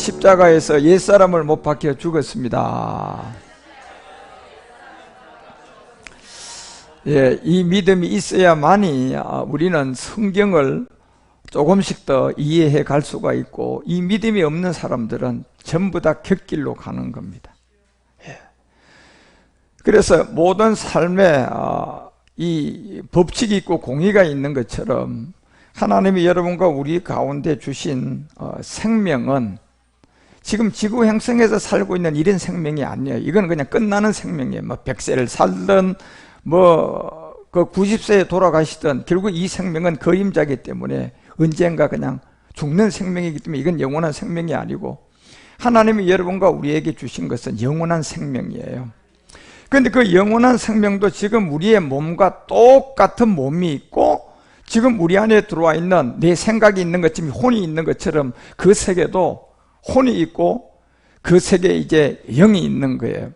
십자가에서 옛사람을 못 박혀 죽었습니다. 예, 이 믿음이 있어야만이 우리는 성경을 조금씩 더 이해해 갈 수가 있고, 이 믿음이 없는 사람들은 전부 다 곁길로 가는 겁니다. 예. 그래서 모든 삶에 이 법칙이 있고 공의가 있는 것처럼 하나님이 여러분과 우리 가운데 주신 생명은 지금 지구 행성에서 살고 있는 이런 생명이 아니에요. 이건 그냥 끝나는 생명이에요. 뭐 100세를 살든 그 90세에 돌아가시든 결국 이 생명은 그림자이기 때문에 언젠가 그냥 죽는 생명이기 때문에 이건 영원한 생명이 아니고, 하나님이 여러분과 우리에게 주신 것은 영원한 생명이에요. 그런데 그 영원한 생명도 지금 우리의 몸과 똑같은 몸이 있고, 지금 우리 안에 들어와 있는 내 생각이 있는 것처럼, 혼이 있는 것처럼 그 세계도 혼이 있고 그 세계에 이제 영이 있는 거예요.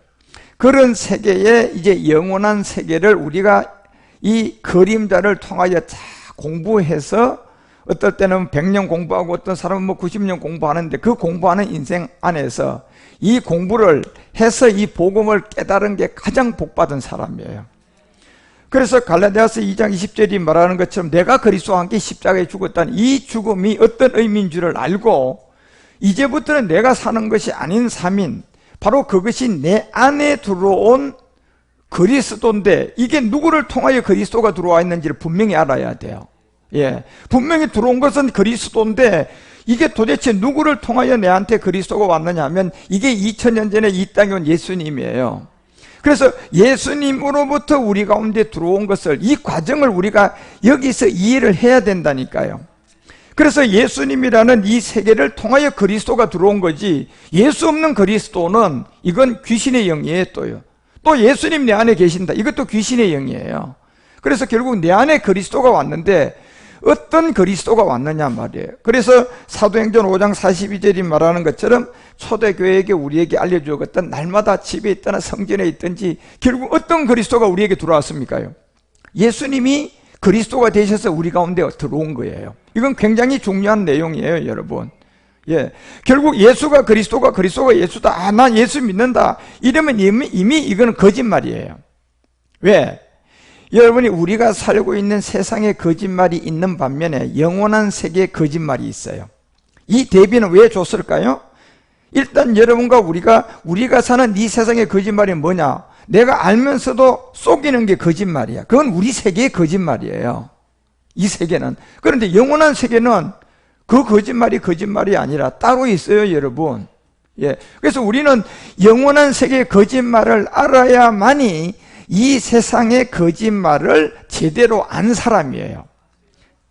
그런 세계에 이제 영원한 세계를 우리가 이 그림자를 통하여 다 공부해서, 어떨 때는 100년 공부하고 어떤 사람은 뭐 90년 공부하는데, 그 공부하는 인생 안에서 이 공부를 해서 이 복음을 깨달은 게 가장 복받은 사람이에요. 그래서 갈라디아서 2장 20절이 말하는 것처럼 내가 그리스도와 함께 십자가에 죽었다는 이 죽음이 어떤 의미인 줄을 알고, 이제부터는 내가 사는 것이 아닌 삶인, 바로 그것이 내 안에 들어온 그리스도인데, 이게 누구를 통하여 그리스도가 들어와 있는지를 분명히 알아야 돼요. 예, 분명히 들어온 것은 그리스도인데 이게 도대체 누구를 통하여 내한테 그리스도가 왔느냐 하면 이게 2000년 전에 이 땅에 온 예수님이에요. 그래서 예수님으로부터 우리 가운데 들어온 것을, 이 과정을 우리가 여기서 이해를 해야 된다니까요. 그래서 예수님이라는 이 세계를 통하여 그리스도가 들어온 거지, 예수 없는 그리스도는 이건 귀신의 영이에요. 또 예수님 내 안에 계신다, 이것도 귀신의 영이에요. 그래서 결국 내 안에 그리스도가 왔는데 어떤 그리스도가 왔느냐 말이에요. 그래서 사도행전 5장 42절이 말하는 것처럼 초대교회에게 우리에게 알려주었던, 날마다 집에 있거나 성전에 있든지 결국 어떤 그리스도가 우리에게 들어왔습니까? 예수님이 그리스도가 되셔서 우리 가운데 들어온 거예요. 이건 굉장히 중요한 내용이에요, 여러분. 예, 결국 예수가 그리스도가 예수다, 난 예수 믿는다 이러면 이미 이거는 거짓말이에요. 왜? 여러분이 우리가 살고 있는 세상에 거짓말이 있는 반면에 영원한 세계에 거짓말이 있어요. 이 대비는 왜 줬을까요? 일단 여러분과 우리가 사는 이 세상의 거짓말이 뭐냐? 내가 알면서도 속이는 게 거짓말이야. 그건 우리 세계의 거짓말이에요, 이 세계는. 그런데 영원한 세계는 그 거짓말이 아니라 따로 있어요, 여러분. 예, 그래서 우리는 영원한 세계의 거짓말을 알아야만이 이 세상의 거짓말을 제대로 안 사람이에요.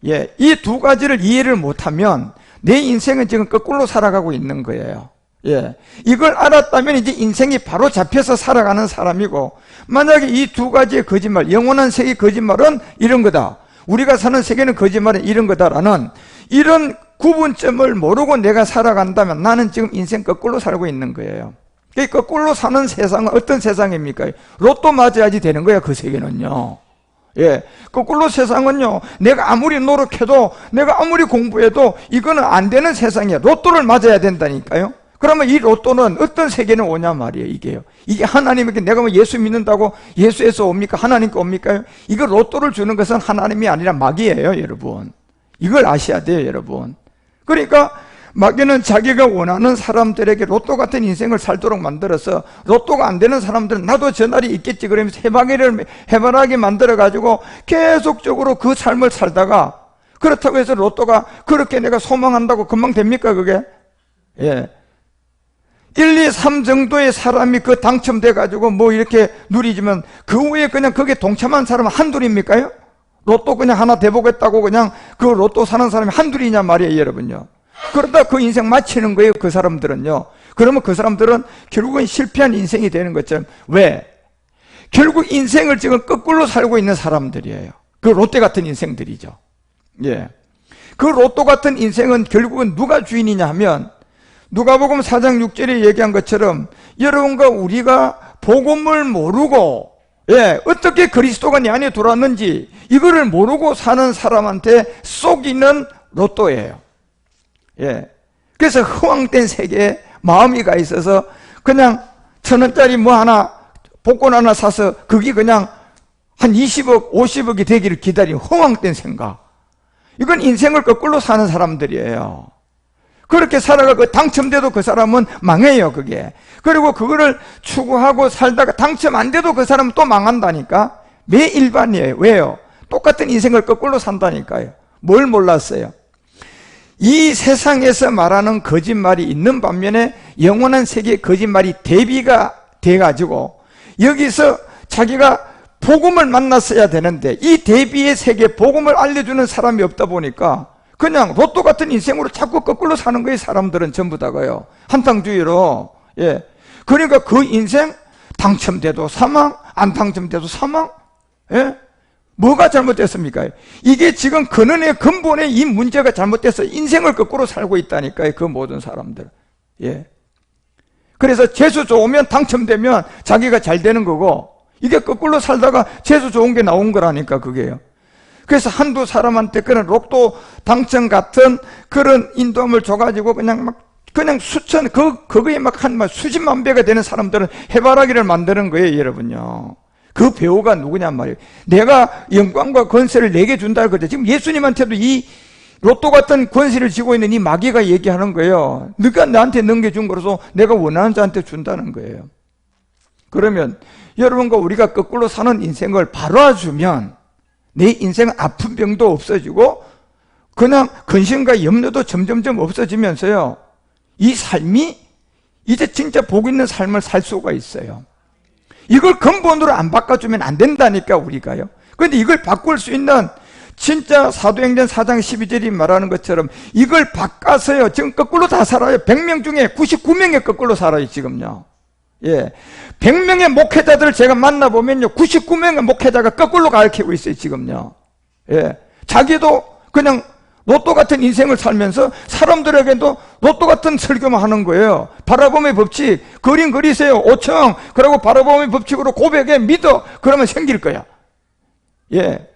예, 이 두 가지를 이해를 못하면 내 인생은 지금 거꾸로 살아가고 있는 거예요. 예, 이걸 알았다면 이제 인생이 바로 잡혀서 살아가는 사람이고, 만약에 이 두 가지의 거짓말, 영원한 세계의 거짓말은 이런 거다, 우리가 사는 세계는 거짓말은 이런 거다라는 이런 구분점을 모르고 내가 살아간다면 나는 지금 인생 거꾸로 살고 있는 거예요. 거꾸로 사는 세상은 어떤 세상입니까? 로또 맞아야지 되는 거야, 그 세계는요. 예, 거꾸로 세상은요, 내가 아무리 노력해도, 내가 아무리 공부해도 이거는 안 되는 세상이야. 로또를 맞아야 된다니까요. 그러면 이 로또는 어떤 세계는 오냐 말이에요, 이게요. 이게 하나님에게, 내가 뭐 예수 믿는다고 예수에서 옵니까? 하나님께 옵니까? 이거 로또를 주는 것은 하나님이 아니라 마귀예요, 여러분. 이걸 아셔야 돼요, 여러분. 그러니까 마귀는 자기가 원하는 사람들에게 로또 같은 인생을 살도록 만들어서, 로또가 안 되는 사람들은 나도 저 날이 있겠지 그러면서 해바라기 만들어가지고 계속적으로 그 삶을 살다가, 그렇다고 해서 로또가 그렇게 내가 소망한다고 금방 됩니까, 그게? 예. 1, 2, 3 정도의 사람이 그 당첨돼가지고 뭐 이렇게 누리지만 그 후에 그냥 거기에 동참한 사람은 한둘입니까요? 로또 그냥 하나 대보겠다고 그냥 그 로또 사는 사람이 한둘이냐 말이에요, 여러분요. 그러다 그 인생 마치는 거예요, 그 사람들은요. 그러면 그 사람들은 결국은 실패한 인생이 되는 것처럼. 왜? 결국 인생을 지금 거꾸로 살고 있는 사람들이에요. 그 롯데 같은 인생들이죠. 예. 그 로또 같은 인생은 결국은 누가 주인이냐 하면, 누가복음 4장 6절에 얘기한 것처럼 여러분과 우리가 복음을 모르고, 예, 어떻게 그리스도가 내 안에 들어왔는지 이거를 모르고 사는 사람한테 쏘기는 로또예요. 예. 그래서 허황된 세계에 마음이 가 있어서 그냥 1,000원짜리 뭐 하나 복권 하나 사서 그게 그냥 한 20억 50억이 되기를 기다린 허황된 생각. 이건 인생을 거꾸로 사는 사람들이에요. 그렇게 살아가고 당첨돼도 그 사람은 망해요. 그게. 그리고 그거를 추구하고 살다가 당첨 안 돼도 그 사람은 또 망한다니까. 매 일반이에요. 왜요? 똑같은 인생을 거꾸로 산다니까요. 뭘 몰랐어요? 이 세상에서 말하는 거짓말이 있는 반면에 영원한 세계의 거짓말이 대비가 돼가지고 여기서 자기가 복음을 만났어야 되는데 이 대비의 세계 복음을 알려주는 사람이 없다 보니까 그냥 로또 같은 인생으로 자꾸 거꾸로 사는 거예요. 사람들은 전부 다가요. 한탕주의로. 예. 그러니까 그 인생 당첨돼도 사망, 안 당첨돼도 사망. 예? 뭐가 잘못됐습니까? 이게 지금 근원의 근본에 이 문제가 잘못돼서 인생을 거꾸로 살고 있다니까요. 그 모든 사람들. 예. 그래서 재수 좋으면 당첨되면 자기가 잘 되는 거고 이게 거꾸로 살다가 재수 좋은 게 나온 거라니까 그게요. 그래서 한두 사람한테 그런 로또 당첨 같은 그런 인도함을 줘가지고 그냥 수천 그거에 막 한 수십만 배가 되는 사람들은 해바라기를 만드는 거예요, 여러분요. 그 배우가 누구냔 말이에요. 내가 영광과 권세를 내게 준다 그러죠. 지금 예수님한테도 이 로또 같은 권세를 쥐고 있는 이 마귀가 얘기하는 거예요. 네가 나한테 넘겨준 거로서 내가 원하는 자한테 준다는 거예요. 그러면 여러분과 우리가 거꾸로 사는 인생을 바로주면 내 인생은 아픈 병도 없어지고 그냥 근심과 염려도 점점점 없어지면서요. 이 삶이 이제 진짜 복 있는 삶을 살 수가 있어요. 이걸 근본으로 안 바꿔주면 안 된다니까 우리가요. 그런데 이걸 바꿀 수 있는 진짜 사도행전 4장 12절이 말하는 것처럼 이걸 바꿔서요. 지금 거꾸로 다 살아요. 100명 중에 99명이 거꾸로 살아요 지금요. 예, 100명의 목회자들을 제가 만나보면요 99명의 목회자가 거꾸로 가르치고 있어요 지금요. 예, 자기도 그냥 로또 같은 인생을 살면서 사람들에게도 로또 같은 설교만 하는 거예요. 바라봄의 법칙, 그림 그리세요 5층, 그리고 바라봄의 법칙으로 고백에 믿어, 그러면 생길 거야. 예,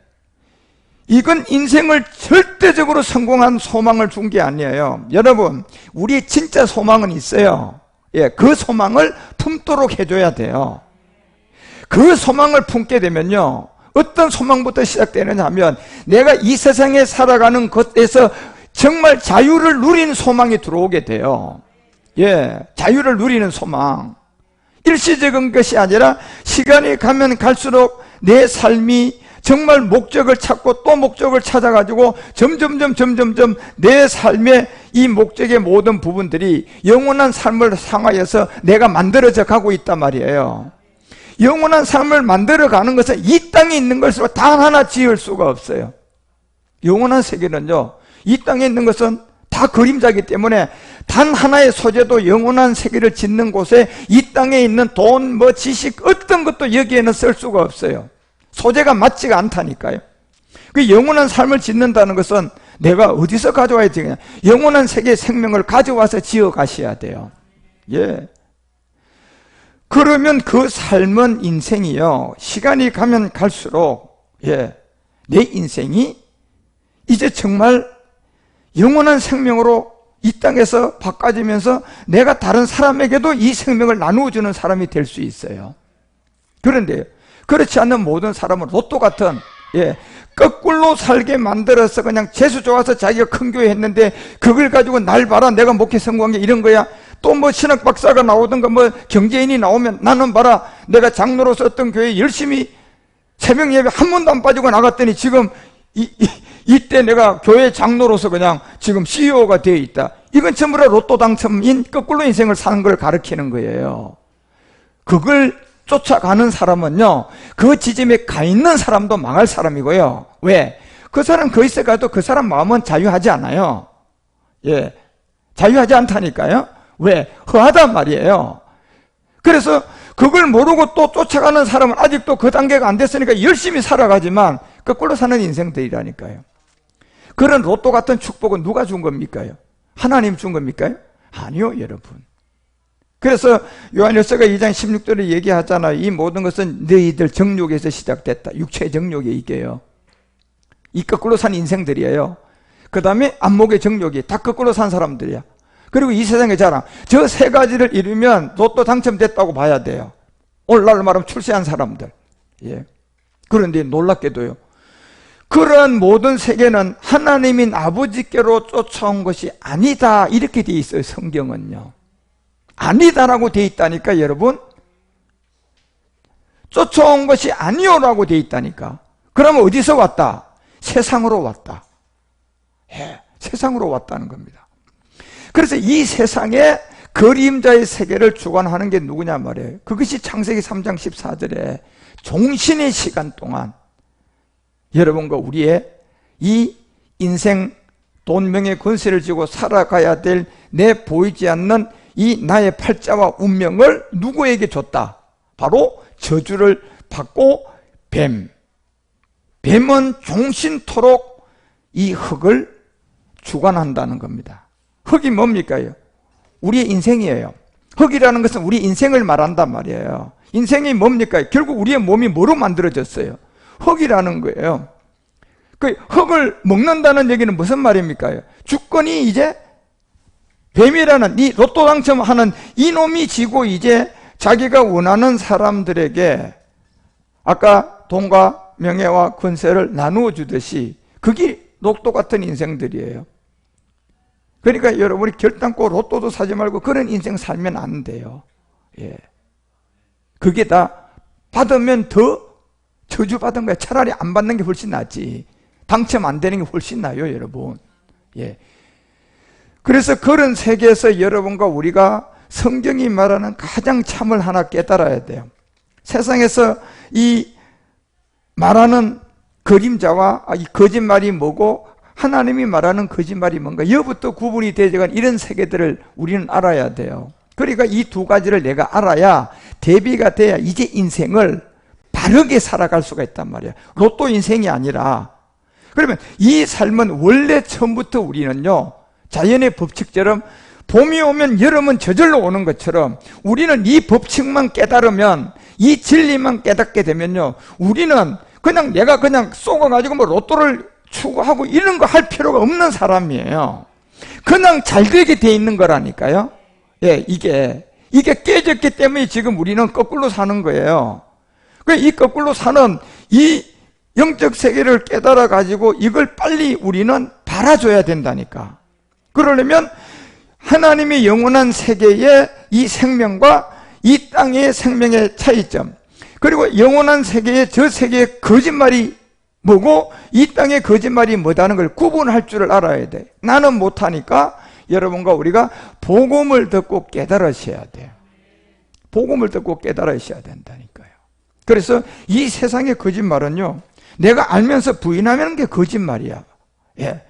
이건 인생을 절대적으로 성공한 소망을 준 게 아니에요. 여러분, 우리의 진짜 소망은 있어요. 예, 그 소망을 품도록 해줘야 돼요. 그 소망을 품게 되면요, 어떤 소망부터 시작되느냐 하면 내가 이 세상에 살아가는 것에서 정말 자유를 누리는 소망이 들어오게 돼요. 예, 자유를 누리는 소망. 일시적인 것이 아니라 시간이 가면 갈수록 내 삶이 정말 목적을 찾고 또 목적을 찾아가지고 점점점 내 삶의 이 목적의 모든 부분들이 영원한 삶을 향하여서 내가 만들어져 가고 있단 말이에요. 영원한 삶을 만들어가는 것은 이 땅에 있는 것으로 단 하나 지을 수가 없어요. 영원한 세계는요, 이 땅에 있는 것은 다 그림자이기 때문에 단 하나의 소재도 영원한 세계를 짓는 곳에 이 땅에 있는 돈, 지식 어떤 것도 여기에는 쓸 수가 없어요. 소재가 맞지가 않다니까요. 그 영원한 삶을 짓는다는 것은 내가 어디서 가져와야 되냐? 영원한 세계의 생명을 가져와서 지어 가셔야 돼요. 예. 그러면 그 삶은 인생이요, 시간이 가면 갈수록 내 인생이 이제 정말 영원한 생명으로 이 땅에서 바꿔지면서 내가 다른 사람에게도 이 생명을 나누어주는 사람이 될 수 있어요. 그런데 그렇지 않는 모든 사람은 로또 같은 거꾸로 살게 만들어서 그냥 재수 좋아서 자기가 큰 교회 했는데 그걸 가지고 날 봐라 내가 목회 성공한 게 이런 거야. 또 신학 박사가 나오든가 경제인이 나오면 나는 봐라 내가 장로로서 어떤 교회에 열심히 새벽 예배 한 번도 안 빠지고 나갔더니 지금 이때 내가 교회 장로로서 그냥 지금 CEO가 되어 있다. 이건 전부 다 로또 당첨인 거꾸로 인생을 사는 걸 가르치는 거예요. 그걸 쫓아가는 사람은요, 그 지점에 가 있는 사람도 망할 사람이고요. 왜? 그 사람 거기서 가도 그 사람 마음은 자유하지 않아요. 예, 자유하지 않다니까요. 왜? 허하단 말이에요. 그래서 그걸 모르고 또 쫓아가는 사람은 아직도 그 단계가 안 됐으니까 열심히 살아가지만 거꾸로 사는 인생들이라니까요. 그런 로또 같은 축복은 누가 준 겁니까? 하나님 준 겁니까? 아니요, 여러분. 그래서 요한일서가 2장 16절에 얘기하잖아요. 이 모든 것은 너희들 정욕에서 시작됐다. 육체의 정욕이 이게요. 이 거꾸로 산 인생들이에요. 그 다음에 안목의 정욕이 다 거꾸로 산 사람들이야. 그리고 이 세상의 자랑, 저 세 가지를 이루면 로또 당첨됐다고 봐야 돼요. 오늘날로 말하면 출세한 사람들. 예. 그런데 놀랍게도요, 그러한 모든 세계는 하나님인 아버지께로 쫓아온 것이 아니다, 이렇게 돼 있어요. 성경은요, 아니다라고 돼 있다니까. 여러분, 쫓아온 것이 아니오라고 돼 있다니까. 그러면 어디서 왔다? 세상으로 왔다. 예, 세상으로 왔다는 겁니다. 그래서 이 세상에 그림자의 세계를 주관하는 게 누구냐 말이에요. 그것이 창세기 3장 14절에 종신의 시간 동안 여러분과 우리의 이 인생, 돈, 명예, 권세를 지고 살아가야 될 내 보이지 않는 이 나의 팔자와 운명을 누구에게 줬다? 바로 저주를 받고 뱀은 종신토록 이 흙을 주관한다는 겁니다. 흙이 뭡니까? 우리의 인생이에요. 흙이라는 것은 우리 인생을 말한단 말이에요. 인생이 뭡니까? 결국 우리의 몸이 뭐로 만들어졌어요? 흙이라는 거예요. 그 흙을 먹는다는 얘기는 무슨 말입니까? 주권이 이제 뱀이라는 이 로또 당첨하는 이놈이 지고 이제 자기가 원하는 사람들에게 아까 돈과 명예와 권세를 나누어 주듯이 그게 로또 같은 인생들이에요. 그러니까 여러분이 결단코 로또도 사지 말고 그런 인생 살면 안 돼요. 예. 그게 다 받으면 더 저주받은 거야. 차라리 안 받는 게 훨씬 낫지. 당첨 안 되는 게 훨씬 나아요, 여러분. 예. 그래서 그런 세계에서 여러분과 우리가 성경이 말하는 가장 참을 하나 깨달아야 돼요. 세상에서 이 말하는 그림자와 이 거짓말이 뭐고 하나님이 말하는 거짓말이 뭔가, 이부터 구분이 되어간 이런 세계들을 우리는 알아야 돼요. 그러니까 이 두 가지를 내가 알아야 대비가 돼야 이제 인생을 바르게 살아갈 수가 있단 말이에요. 로또 인생이 아니라. 그러면 이 삶은 원래 처음부터 우리는요, 자연의 법칙처럼 봄이 오면 여름은 저절로 오는 것처럼 우리는 이 법칙만 깨달으면, 이 진리만 깨닫게 되면요, 우리는 그냥 내가 그냥 쏘아가지고 뭐 로또를 추구하고 이런 거 할 필요가 없는 사람이에요. 그냥 잘 되게 돼 있는 거라니까요. 예, 이게 깨졌기 때문에 지금 우리는 거꾸로 사는 거예요. 이 거꾸로 사는 이 영적 세계를 깨달아 가지고 이걸 빨리 우리는 바라줘야 된다니까. 그러려면 하나님의 영원한 세계의 이 생명과 이 땅의 생명의 차이점, 그리고 영원한 세계의 저 세계의 거짓말이 뭐고 이 땅의 거짓말이 뭐다는 걸 구분할 줄을 알아야 돼. 나는 못하니까 여러분과 우리가 복음을 듣고 깨달으셔야 돼요. 복음을 듣고 깨달으셔야 된다니까요. 그래서 이 세상의 거짓말은요, 내가 알면서 부인하는 게 거짓말이야. 예.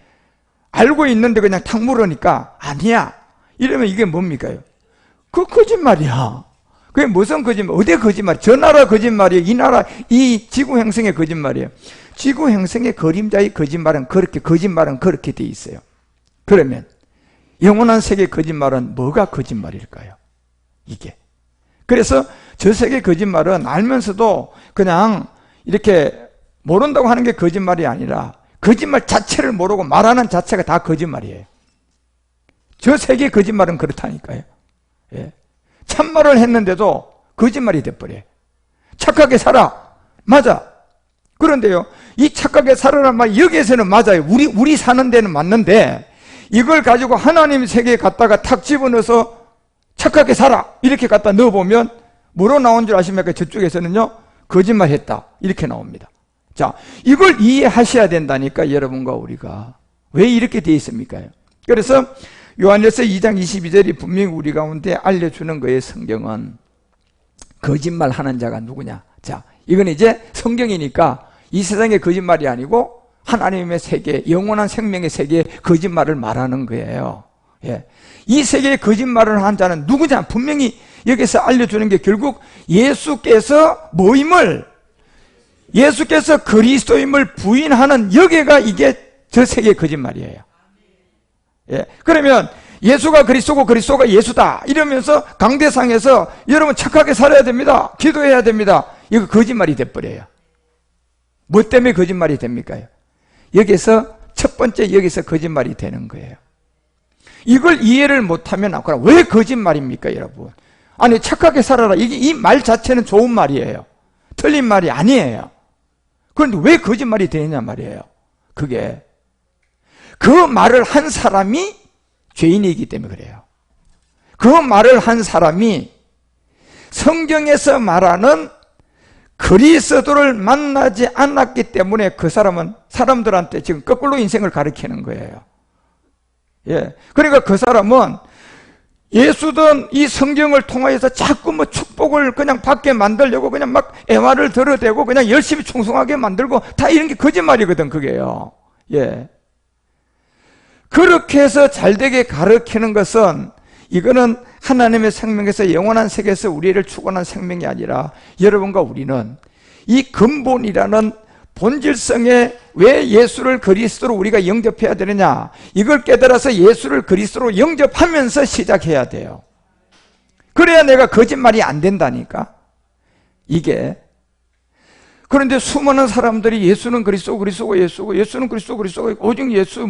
알고 있는데 그냥 탁 물으니까 아니야 이러면 이게 뭡니까? 그 거짓말이야. 그게 무슨 거짓말? 어디 거짓말? 저 나라 거짓말이에요? 이 나라, 이 지구 행성의 거짓말이에요? 지구 행성의 그림자의 거짓말은 그렇게 돼 있어요. 그러면 영원한 세계 거짓말은 뭐가 거짓말일까요? 이게. 그래서 저 세계 거짓말은 알면서도 그냥 이렇게 모른다고 하는 게 거짓말이 아니라 거짓말 자체를 모르고 말하는 자체가 다 거짓말이에요. 저 세계 거짓말은 그렇다니까요. 예. 참말을 했는데도 거짓말이 돼버려요. 착하게 살아. 맞아. 그런데요, 이 착하게 살아란 말 여기에서는 맞아요. 우리 사는 데는 맞는데 이걸 가지고 하나님 세계에 갖다가 탁 집어넣어서 착하게 살아 이렇게 갖다 넣어보면 뭐로 나온 줄 아십니까? 저쪽에서는요, 거짓말 했다 이렇게 나옵니다. 자, 이걸 이해하셔야 된다니까, 여러분과 우리가. 왜 이렇게 돼 있습니까? 그래서 요한일서 2장 22절이 분명히 우리 가운데 알려주는 거예요. 성경은 거짓말 하는 자가 누구냐. 자, 이건 이제 성경이니까 이 세상의 거짓말이 아니고 하나님의 세계, 영원한 생명의 세계의 거짓말을 말하는 거예요. 예. 이 세계의 거짓말을 한 자는 누구냐. 분명히 여기서 알려주는 게 결국 예수께서 예수께서 그리스도임을 부인하는 여기가 이게 저 세계의 거짓말이에요. 예. 그러면 예수가 그리스도고 그리스도가 예수다 이러면서 강대상에서 여러분 착하게 살아야 됩니다. 기도해야 됩니다. 이거 거짓말이 돼버려요. 뭐 때문에 거짓말이 됩니까? 여기서 첫 번째 여기서 거짓말이 되는 거예요. 이걸 이해를 못하면 아까라. 왜 거짓말입니까, 여러분? 아니, 착하게 살아라. 이 말 자체는 좋은 말이에요. 틀린 말이 아니에요. 그런데 왜 거짓말이 되느냐 말이에요. 그게 그 말을 한 사람이 죄인이기 때문에 그래요. 그 말을 한 사람이 성경에서 말하는 그리스도를 만나지 않았기 때문에 그 사람은 사람들한테 지금 거꾸로 인생을 가르치는 거예요. 예. 그러니까 그 사람은 예수든 이 성경을 통하여서 자꾸 뭐 축복을 그냥 받게 만들려고 그냥 막 애화를 들어대고 그냥 열심히 충성하게 만들고 다 이런 게 거짓말이거든, 그게요. 예. 그렇게 해서 잘되게 가르치는 것은 이거는 하나님의 생명에서 영원한 세계에서 우리를 축원한 생명이 아니라 여러분과 우리는 이 근본이라는 본질성에 왜 예수를 그리스도로 우리가 영접해야 되느냐, 이걸 깨달아서 예수를 그리스도로 영접하면서 시작해야 돼요. 그래야 내가 거짓말이 안 된다니까, 이게. 그런데 수많은 사람들이 예수는 그리스도, 그리스도가 예수고, 예수는 그리스도, 그리스도가 오직 예수,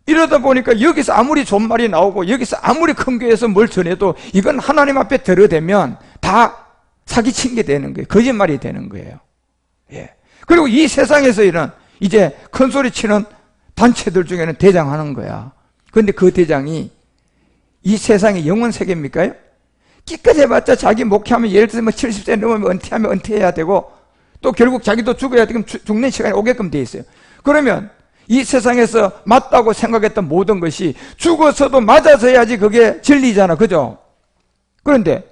이러다 보니까 여기서 아무리 좋은 말이 나오고 여기서 아무리 큰 교회에서 뭘 전해도 이건 하나님 앞에 들어대면 다 사기친 게 되는 거예요. 거짓말이 되는 거예요. 예. 그리고 이 세상에서 이런 이제 큰 소리 치는 단체들 중에는 대장하는 거야. 그런데 그 대장이 이 세상의 영원 세계입니까? 기껏 해봤자 자기 목회하면 예를 들어서 70세 넘으면 은퇴하면 은퇴해야 되고 또 결국 자기도 죽어야 되면 죽는 시간이 오게끔 돼 있어요. 그러면 이 세상에서 맞다고 생각했던 모든 것이 죽어서도 맞아서 해야지 그게 진리잖아, 그죠? 그런데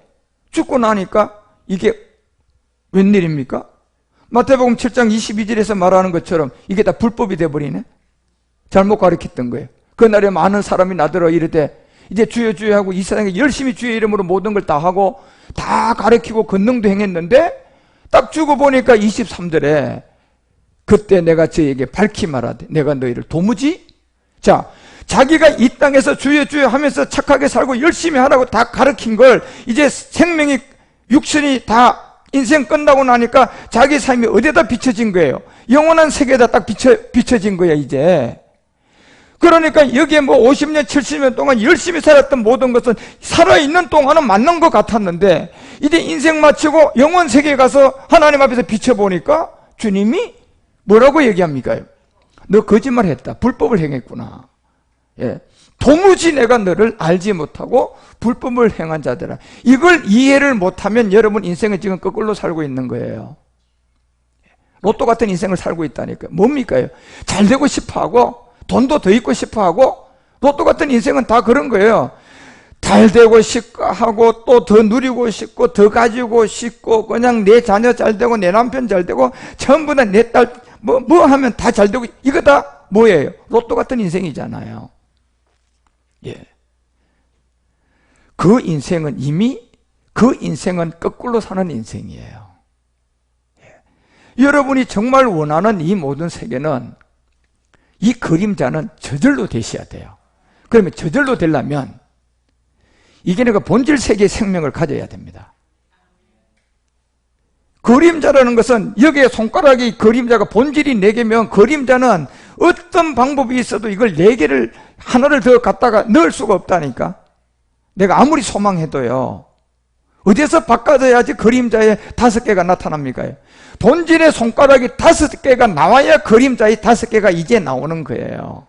죽고 나니까 이게 웬일입니까? 마태복음 7장 22절에서 말하는 것처럼 이게 다 불법이 돼버리네. 잘못 가르쳤던 거예요. 그날에 많은 사람이 나더러 이르되 이제 주여 주여 하고 이 세상에 열심히 주의 이름으로 모든 걸 다 하고 다 가르치고 권능도 행했는데 딱 죽어보니까 23절에 그때 내가 저에게 밝히 말하되 내가 너희를 도무지, 자, 자기가 이 땅에서 주여 주여 하면서 착하게 살고 열심히 하라고 다 가르친 걸 이제 생명이 육신이 다 인생 끝나고 나니까 자기 삶이 어디에다 비춰진 거예요? 영원한 세계에다 딱 비춰진 거야 이제. 그러니까 여기에 50년 70년 동안 열심히 살았던 모든 것은 살아있는 동안은 맞는 것 같았는데 이제 인생 마치고 영원 세계에 가서 하나님 앞에서 비춰보니까 주님이 뭐라고 얘기합니까? 너 거짓말 했다. 불법을 행했구나. 예. 도무지 내가 너를 알지 못하고 불법을 행한 자들아. 이걸 이해를 못하면 여러분 인생은 지금 거꾸로 살고 있는 거예요. 로또 같은 인생을 살고 있다니까요. 뭡니까? 잘 되고 싶어하고 돈도 더 있고 싶어하고 로또 같은 인생은 다 그런 거예요. 잘 되고 싶고 하고 또 더 누리고 싶고 더 가지고 싶고 그냥 내 자녀 잘 되고 내 남편 잘 되고 전부 다 내 딸 뭐 하면 다 잘 되고 이거 다 뭐예요? 로또 같은 인생이잖아요. 예. 그 인생은 이미 그 인생은 거꾸로 사는 인생이에요. 예. 여러분이 정말 원하는 이 모든 세계는 이 그림자는 저절로 되셔야 돼요. 그러면 저절로 되려면 이게 내가 본질 세계의 생명을 가져야 됩니다. 그림자라는 것은 여기에 손가락이 그림자가 본질이 4개면 그림자는 어떤 방법이 있어도 이걸 4개를 하나를 더 갖다가 넣을 수가 없다니까. 내가 아무리 소망해도요. 어디에서 바꿔줘야지 그림자에 5개가 나타납니까? 본질의 손가락이 5개가 나와야 그림자의 5개가 이제 나오는 거예요.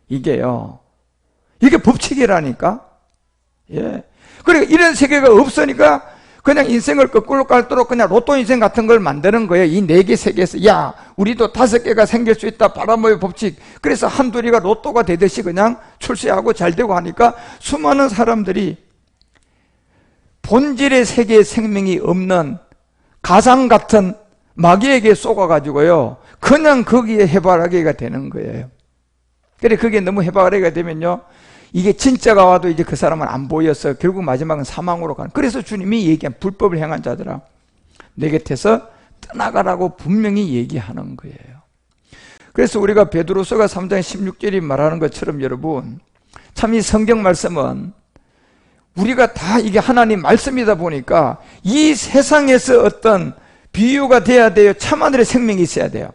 이게요. 이게 법칙이라니까. 예. 그러니까 이런 세계가 없으니까 그냥 인생을 거꾸로 갈도록 그냥 로또 인생 같은 걸 만드는 거예요. 이 4개 세계에서. 야, 우리도 5개가 생길 수 있다. 바람의 법칙. 그래서 한둘이가 로또가 되듯이 그냥 출세하고 잘 되고 하니까 수많은 사람들이 본질의 세계에 생명이 없는 가상 같은 마귀에게 쏘아가지고요. 그냥 거기에 해바라기가 되는 거예요. 그래, 그게 너무 해바라기가 되면요. 이게 진짜가 와도 이제 그 사람은 안 보여서 결국 마지막은 사망으로 가는. 그래서 주님이 얘기한 불법을 행한 자들아 내 곁에서 떠나가라고 분명히 얘기하는 거예요. 그래서 우리가 베드로서가 3장 16절이 말하는 것처럼 여러분 참 이 성경 말씀은 우리가 다 이게 하나님 말씀이다 보니까 이 세상에서 어떤 비유가 돼야 돼요. 참하늘의 생명이 있어야 돼요.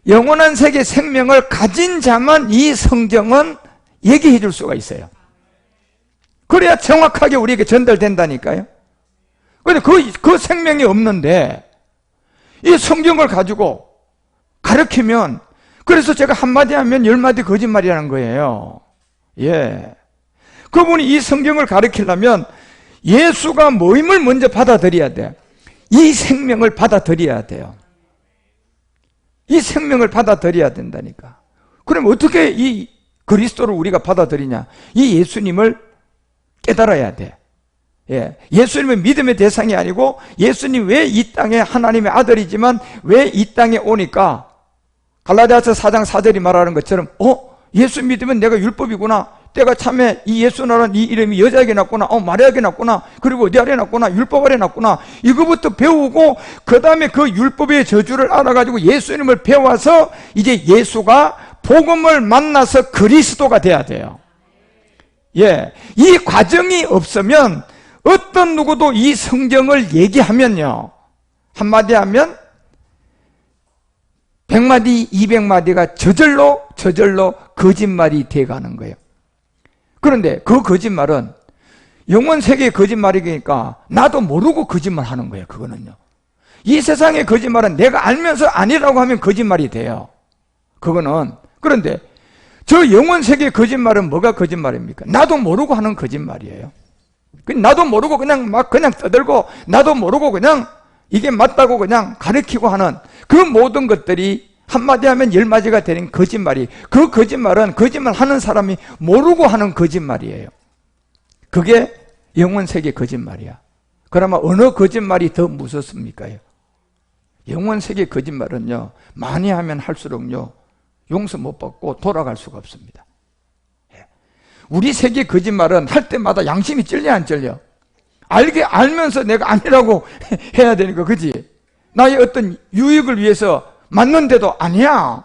영원한 세계 생명을 가진 자만 이 성경은 얘기해 줄 수가 있어요. 그래야 정확하게 우리에게 전달된다니까요. 그런데 그 생명이 없는데 이 성경을 가지고 가르치면, 그래서 제가 한마디 하면 10마디 거짓말이라는 거예요. 예. 그분이 이 성경을 가르치려면 예수가 뭐임을 먼저 받아들여야 돼. 이 생명을 받아들여야 돼요. 이 생명을 받아들여야 된다니까. 그럼 어떻게 이 그리스도를 우리가 받아들이냐? 이 예수님을 깨달아야 돼. 예. 예수님은 믿음의 대상이 아니고, 예수님 왜 이 땅에 하나님의 아들이지만 왜 이 땅에 오니까 갈라디아서 4장 4절이 말하는 것처럼 예수 믿으면 내가 율법이구나, 때가 참에 이 예수라는 이 이름이 여자에게 났구나, 마리아에게 났구나, 그리고 어디 아래 났구나, 율법 아래 났구나, 이거부터 배우고 그 다음에 그 율법의 저주를 알아가지고 예수님을 배워서 이제 예수가 복음을 만나서 그리스도가 돼야 돼요. 예, 이 과정이 없으면 어떤 누구도 이 성경을 얘기하면요, 한마디 하면 100마디 200마디가 저절로 거짓말이 돼가는 거예요. 그런데 그 거짓말은 영원 세계의 거짓말이니까 나도 모르고 거짓말 하는 거예요. 그거는요, 이 세상의 거짓말은 내가 알면서 아니라고 하면 거짓말이 돼요. 그거는. 그런데 저 영원 세계의 거짓말은 뭐가 거짓말입니까? 나도 모르고 하는 거짓말이에요. 나도 모르고 그냥 떠들고, 나도 모르고 그냥 이게 맞다고 그냥 가르치고 하는 그 모든 것들이 한마디 하면 10마디가 되는 거짓말이, 그 거짓말은 거짓말 하는 사람이 모르고 하는 거짓말이에요. 그게 영원 세계 거짓말이야. 그러면 어느 거짓말이 더 무섭습니까? 영원 세계 거짓말은요, 많이 하면 할수록요, 용서 못 받고 돌아갈 수가 없습니다. 우리 세계 거짓말은 할 때마다 양심이 찔려 안 찔려? 알면서 내가 아니라고 해야 되니까, 그지? 나의 어떤 유익을 위해서 맞는데도 아니야,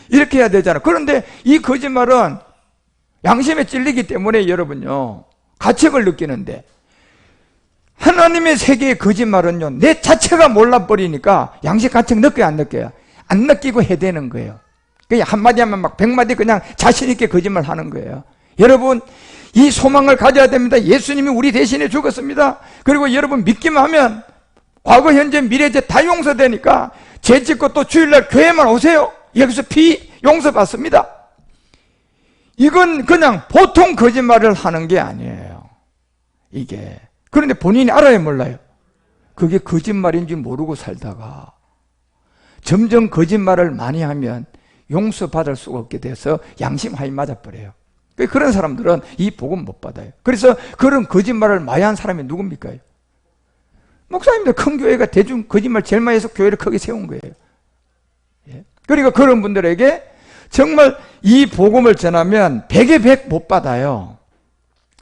이렇게 해야 되잖아. 그런데 이 거짓말은 양심에 찔리기 때문에 여러분요, 가책을 느끼는데, 하나님의 세계의 거짓말은요, 내 자체가 몰라버리니까 양심 가책 느껴요, 안 느껴요? 안 느끼고 해야 되는 거예요. 그냥 한마디 하면 막 100마디 그냥 자신있게 거짓말 하는 거예요. 여러분, 이 소망을 가져야 됩니다. 예수님이 우리 대신에 죽었습니다. 그리고 여러분 믿기만 하면 과거, 현재, 미래제 다 용서되니까 죄 짓고 또 주일날 교회만 오세요. 여기서 피 용서받습니다. 이건 그냥 보통 거짓말을 하는 게 아니에요, 이게. 그런데 본인이 알아요, 몰라요? 그게 거짓말인지 모르고 살다가 점점 거짓말을 많이 하면 용서받을 수가 없게 돼서 양심하이 맞아버려요. 그런 사람들은 이 복음 못 받아요. 그래서 그런 거짓말을 많이 한 사람이 누굽니까? 목사님들, 큰 교회가 대중 거짓말 제일 많이 해서 교회를 크게 세운 거예요. 그러니까 그런 분들에게 정말 이 복음을 전하면 100에 100 못 받아요.